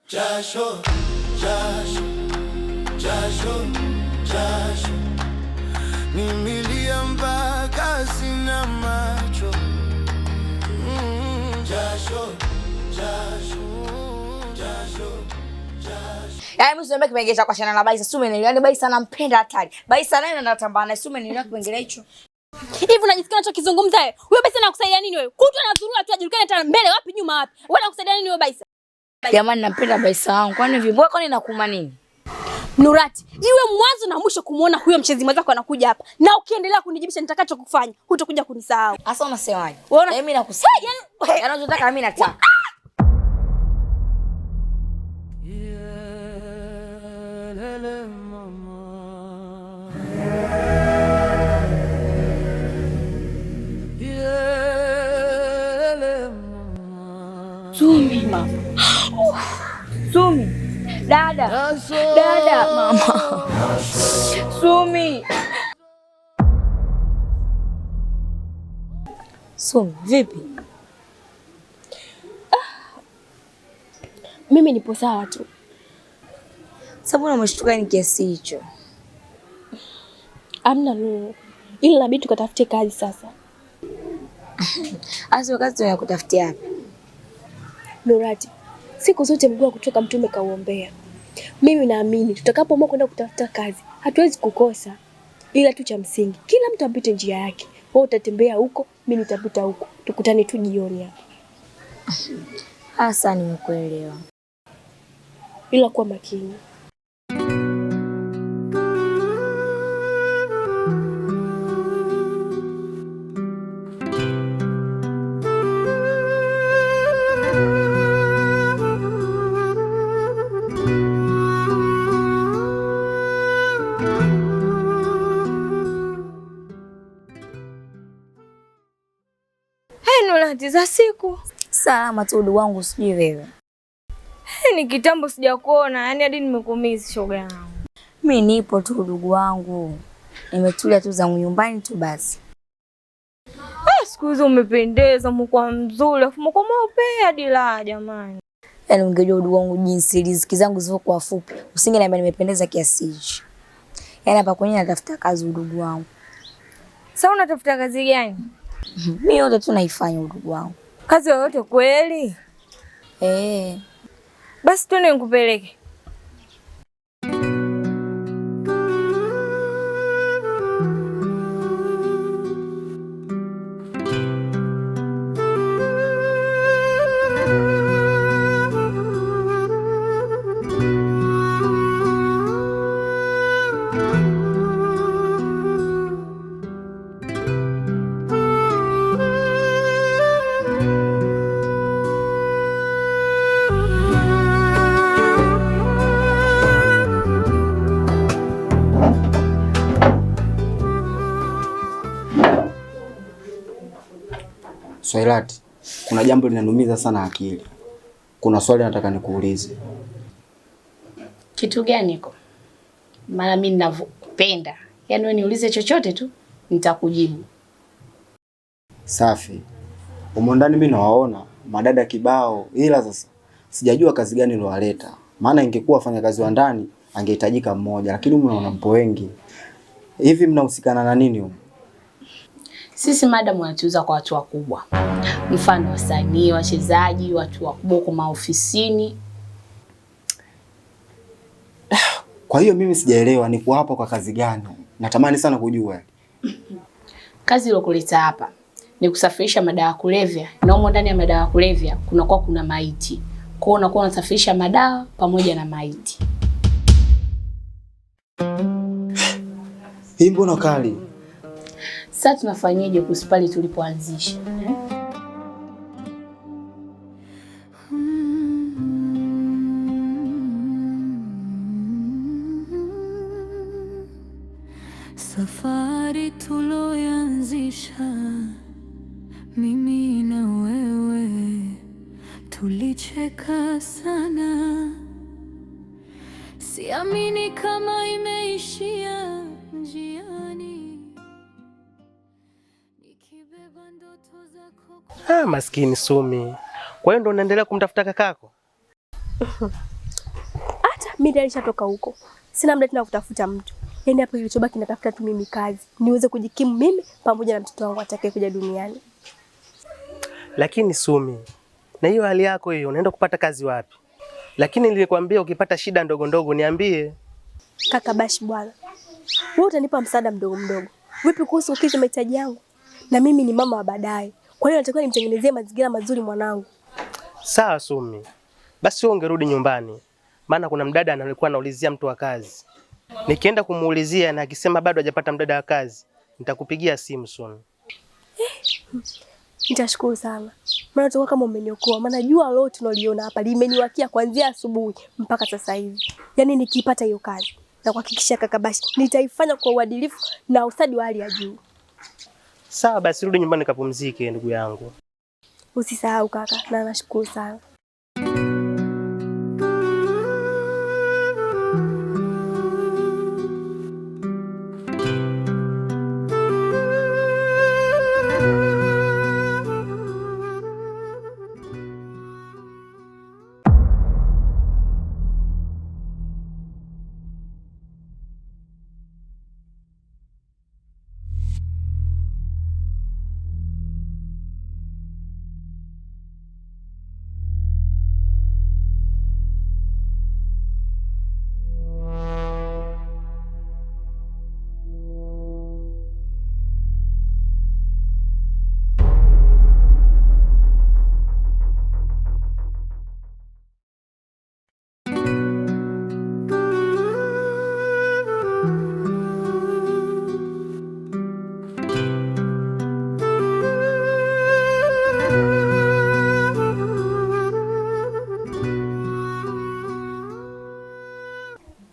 Jasho, jasho, jasho, jasho, nimelia mpaka sina macho. Jasho, jasho, jasho, jasho. Yaani mimi sio kipengelea kwa shana na Baisa. Sume ni yani Baisa nampenda hatari. Baisa naye anatambana na Sume ni kipengelea hicho. Hivi unajisikia unachokizungumza wewe? Wewe Baisa anakusaidia nini wewe? Kutwa na zurura tu ajulikane tena mbele wapi nyuma wapi. Wewe anakusaidia nini wewe Baisa? Jamani nampenda Baisa wangu. Kwani vibwa kwani nakuuma nini? Nurati, iwe mwanzo na mwisho kumuona huyo mchezi mwenzako anakuja hapa. Na ukiendelea kunijibisha nitakacho kufanya, hutakuja kunisahau. Sasa unasemaje? Mimi nakusaidia. Yaani unataka mimi nataka. Sumi mama. Sumi. Dada. Dada mama. Sumi. Sumi, vipi? Mimi nipo sawa tu. Sababu umeshtuka ni kiasi hicho. Amna Nuru. Ili inabidi tukatafute kazi sasa. Asa kazi tunakutafutia hapa. Nurati, siku zote mguu kutoka mtume kauombea. Mimi naamini tutakapoamua kwenda kutafuta kazi, hatuwezi kukosa. Ila tu cha msingi, kila mtu apite njia yake. Wewe utatembea huko, mimi nitapita huko. Tukutane tu jioni hapa. Asa nimekuelewa. Ila kuwa makini. Za siku salama tu ndugu wangu, sijui wewe. Ni kitambo sijakuona, yani hadi nimekumiss shoga yangu. Mimi nipo tu ndugu wangu. Nimetulia tu zangu nyumbani tu basi. Siku hizo umependeza, mko mzuri, afu mko mweupe hadi la jamani. Yaani ungejua ndugu wangu jinsi riziki zangu zilivyokuwa fupi. Usingeniambia nimependeza kiasi hicho. Yaani hapa kwenye natafuta kazi ndugu wangu. Sasa unatafuta kazi gani? Mimi yote tu naifanya ndugu wangu. Kazi yoyote kweli? Basi twende nikupeleke. Swailati, kuna jambo linanumiza sana akili. Kuna swali nataka nikuulize. Kitu gani hiko? Maana mimi ninakupenda. Yaani wewe niulize chochote tu, nitakujibu. Safi. Humo ndani mimi nawaona madada kibao, ila sasa sijajua kazi gani ilowaleta. Maana ingekuwa fanya kazi wa ndani angehitajika mmoja, lakini mnaona mpo wengi. Hivi mnahusikana na nini huko? Sisi madam wanatuuza kwa watu wakubwa. Mfano wasanii, wachezaji, watu wakubwa kwa maofisini. Kwa hiyo mimi sijaelewa niko hapa kwa kazi gani? Natamani sana kujua. Kazi ilokuleta hapa ni kusafirisha madawa ya kulevya. Na humo ndani ya madawa ya kulevya kuna maiti. Kwa hiyo unakuwa unasafirisha madawa pamoja na maiti. Hii mbona kali? Sasa tunafanyaje kusipali tulipoanzisha? Safari tuloanzisha mimi na wewe, tulicheka sana. Siamini kama imeishia njiani. Nikibeba ndoto zako. Maskini Sumi. Kwa hiyo ndo unaendelea kumtafuta kakako? Mimi tayari nishatoka huko. Sina muda tena kutafuta mtu. Yaani hapo kilichobaki natafuta tu mimi kazi. Niweze kujikimu mimi pamoja na mtoto wangu atakaye kuja duniani. Lakini Sumi, na hiyo hali yako hiyo unaenda kupata kazi wapi? Lakini nilikwambia ukipata shida ndogo ndogo niambie. Kaka Bashi bwana. Wewe utanipa msaada mdogo mdogo. Vipi kuhusu ukizi mahitaji yangu? Na mimi ni mama wa baadaye. Kwa hiyo natakiwa nimtengenezee mazingira mazuri mwanangu. Sawa Sumi. Basi wewe ungerudi nyumbani. Maana kuna mdada analikuwa anaulizia mtu wa kazi. Nikienda kumuulizia na akisema bado hajapata mdada wa kazi, nitakupigia simu Sumi. Nitashukuru sana. Maana utakuwa kama umeniokoa. Maana jua leo tunaliona hapa limeniwakia kuanzia asubuhi mpaka sasa hivi. Yaani nikipata hiyo kazi na kuhakikisha kaka Bashi nitaifanya kwa uadilifu na ustadi wa hali ya juu. Sawa basi rudi nyumbani kapumzike ndugu yangu. Usisahau kaka, na nashukuru sana.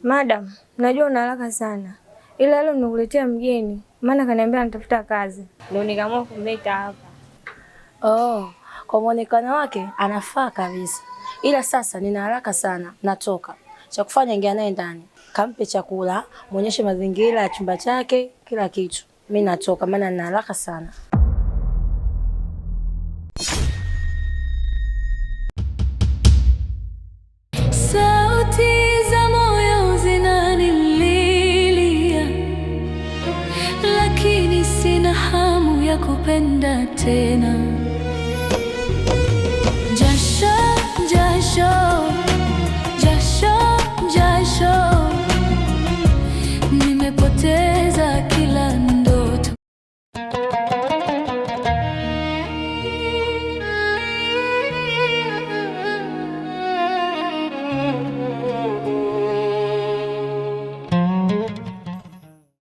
Madam, najua una haraka sana. Ila leo nimekuletea mgeni, maana kaniambia anatafuta kazi. Ndio nikaamua kumleta hapa. Oh, kwa muonekano wake anafaa kabisa. Ila sasa nina haraka sana, natoka. Cha kufanya ingia naye ndani. Kampe chakula, muonyeshe mazingira ya chumba chake, kila kitu. Mimi natoka maana nina haraka sana. Sauti za moyo zinanililia, lakini sina hamu ya kupenda tena.